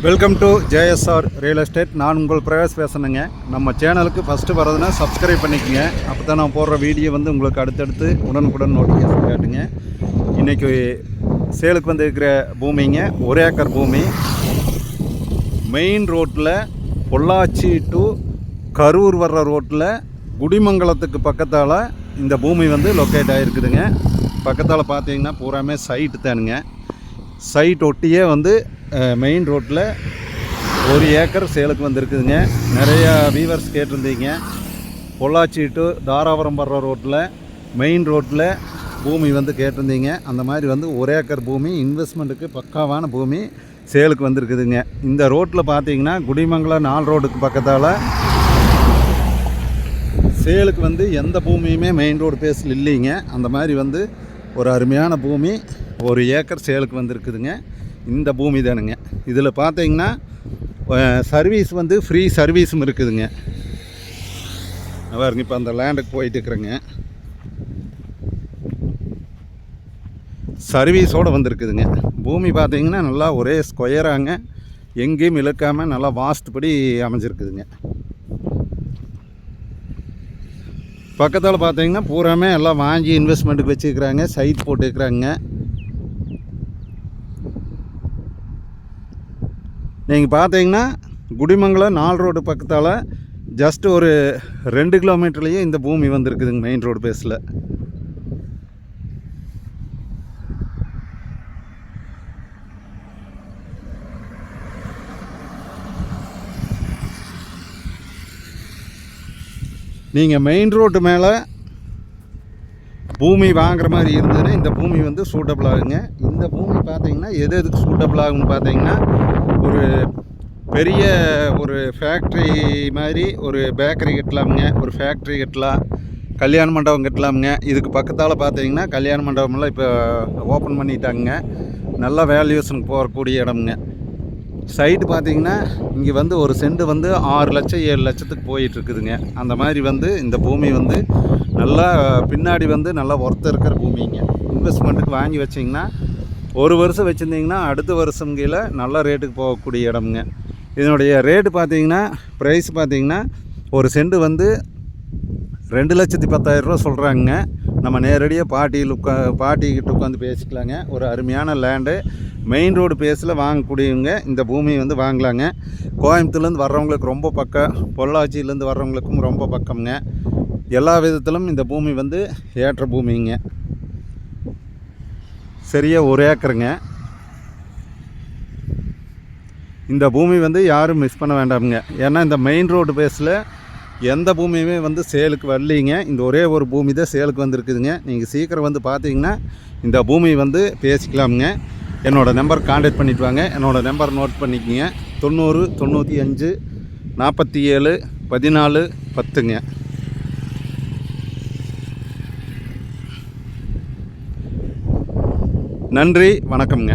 Welcome to JSR real estate. நான் உங்கள் பிரகாஷ் பேசுகிறேங்க. நம்ம சேனலுக்கு ஃபஸ்ட்டு வரதுன்னா சப்ஸ்கிரைப் பண்ணிக்கோங்க. அப்போ தான் நான் போடுற வீடியோ வந்து உங்களுக்கு அடுத்தடுத்து உடனுக்குடன் நோட்டிஃபிகேஷன் காட்டுங்க. இன்றைக்கி சேலுக்கு வந்து இருக்கிற பூமிங்க 1 ஏக்கர் பூமி. மெயின் ரோட்டில் பொள்ளாச்சி டு கரூர் வர்ற ரோட்டில் குடிமங்கலத்துக்கு பக்கத்தால் இந்த பூமி வந்து லொக்கேட் ஆகிருக்குதுங்க. பக்கத்தால் பார்த்தீங்கன்னா பூராமே சைட்டு தானுங்க. சைட் ஒட்டியே வந்து மெயின் ரோட்டில் 1 ஏக்கர் சேலுக்கு வந்துருக்குதுங்க. நிறையா வீவர்ஸ் கேட்டிருந்தீங்க. பொள்ளாச்சி டு தாராபுரம் வர்ற ரோட்டில் மெயின் ரோட்டில் பூமி வந்து கேட்டிருந்தீங்க. அந்த மாதிரி வந்து 1 ஏக்கர் பூமி இன்வெஸ்ட்மெண்ட்டுக்கு பக்காவான பூமி சேலுக்கு வந்திருக்குதுங்க. இந்த ரோட்டில் பார்த்தீங்கன்னா குடிமங்கலம் 4 ரோடுக்கு பக்கத்தால் சேலுக்கு வந்து எந்த பூமியுமே மெயின் ரோடு பேஸில் இல்லைங்க. அந்த மாதிரி வந்து ஒரு அருமையான பூமி 1 ஏக்கர் சேலுக்கு வந்துருக்குதுங்க. இந்த பூமி தானுங்க. இதில் பார்த்தீங்கன்னா சர்வீஸ் வந்து ஃப்ரீ சர்வீஸும் இருக்குதுங்க. பாருங்க, இப்போ அந்த லேண்டுக்கு போயிட்டு இருக்கிறேங்க. சர்வீஸோடு வந்துருக்குதுங்க. பூமி பார்த்தீங்கன்னா நல்லா ஒரே ஸ்கொயராங்க, எங்கேயும் இழுக்காமல் நல்லா வாஸ்துப்படி அமைஞ்சிருக்குதுங்க. பக்கத்தில் பார்த்தீங்கன்னா பூராமே எல்லாம் வாங்கி இன்வெஸ்ட்மெண்ட்டுக்கு வச்சுருக்குறாங்க, சைட் போட்டுருக்குறாங்க. நீங்கள் பார்த்தீங்கன்னா குடிமங்கலம் 4 ரோடு பக்கத்தால் ஜஸ்ட் ஒரு 2 கிலோமீட்டர்லேயே இந்த பூமி வந்துருக்குதுங்க மெயின் ரோடு பேஸில். நீங்கள் மெயின் ரோட்டு மேலே பூமி வாங்குற மாதிரி இருந்ததுன்னா இந்த பூமி வந்து சூட்டபிள் ஆகுங்க. இந்த பூமி பார்த்தீங்கன்னா எதுக்கு சூட்டபிள் ஆகுன்னு பார்த்தீங்கன்னா, ஒரு பெரிய ஒரு ஃபேக்ட்ரி மாதிரி ஒரு பேக்கரி கட்டலாமுங்க, ஒரு ஃபேக்ட்ரி கட்டலாம், கல்யாண மண்டபம் கட்டலாமுங்க. இதுக்கு பக்கத்தால் பார்த்தீங்கன்னா கல்யாண மண்டபமெல்லாம் இப்போ ஓப்பன் பண்ணிட்டாங்க. நல்லா வேல்யூஷனுக்கு போகக்கூடிய இடமுங்க. சைட்டு பார்த்தீங்கன்னா இங்கே வந்து ஒரு சென்ட் வந்து 6 லட்சம் 7 லட்சத்துக்கு போயிட்டுருக்குதுங்க. அந்த மாதிரி வந்து இந்த பூமி வந்து நல்லா பின்னாடி வந்து நல்லா ஒர்த்து இருக்கிற பூமிங்க. இன்வெஸ்ட்மெண்ட்டுக்கு வாங்கி வச்சிங்கன்னா 1 வருஷம் வச்சுருந்திங்கன்னா அடுத்த வருஷம் கீழே நல்ல ரேட்டுக்கு போகக்கூடிய இடமுங்க. இதனுடைய ரேட்டு பார்த்தீங்கன்னா ப்ரைஸ் பார்த்தீங்கன்னா ஒரு சென்ட் வந்து 2,10,000 ரூபா சொல்கிறாங்க. நம்ம நேரடியாக பாட்டிக்கிட்ட உட்காந்து பேசிக்கலாங்க. ஒரு அருமையான லேண்டு மெயின் ரோடு பேஸில் வாங்கக்கூடியவங்க இந்த பூமி வந்து வாங்கலாங்க. கோயம்புத்தூர்லேருந்து வர்றவங்களுக்கு ரொம்ப பக்கம், பொள்ளாச்சியிலேருந்து வர்றவங்களுக்கும் ரொம்ப பக்கம்ங்க. எல்லா விதத்திலும் இந்த பூமி வந்து ஏற்ற பூமிங்க. சரியா 1 ஏக்கருங்க. இந்த பூமி வந்து யாரும் மிஸ் பண்ண வேண்டாமுங்க. ஏன்னா இந்த மெயின் ரோடு பேஸில் எந்த பூமியுமே வந்து சேலுக்கு வரலிங்க. இந்த ஒரே ஒரு பூமி தான் சேலுக்கு வந்துருக்குதுங்க. நீங்கள் சீக்கிரம் வந்து பார்த்தீங்கன்னா இந்த பூமி வந்து பேசிக்கலாமுங்க. என்னோடய நம்பர் கான்டாக்ட் பண்ணிட்டு வாங்க. என்னோடய நம்பர் நோட் பண்ணிக்கோங்க. 90 95 47 14 10ங்க. நன்றி, வணக்கம்ங்க.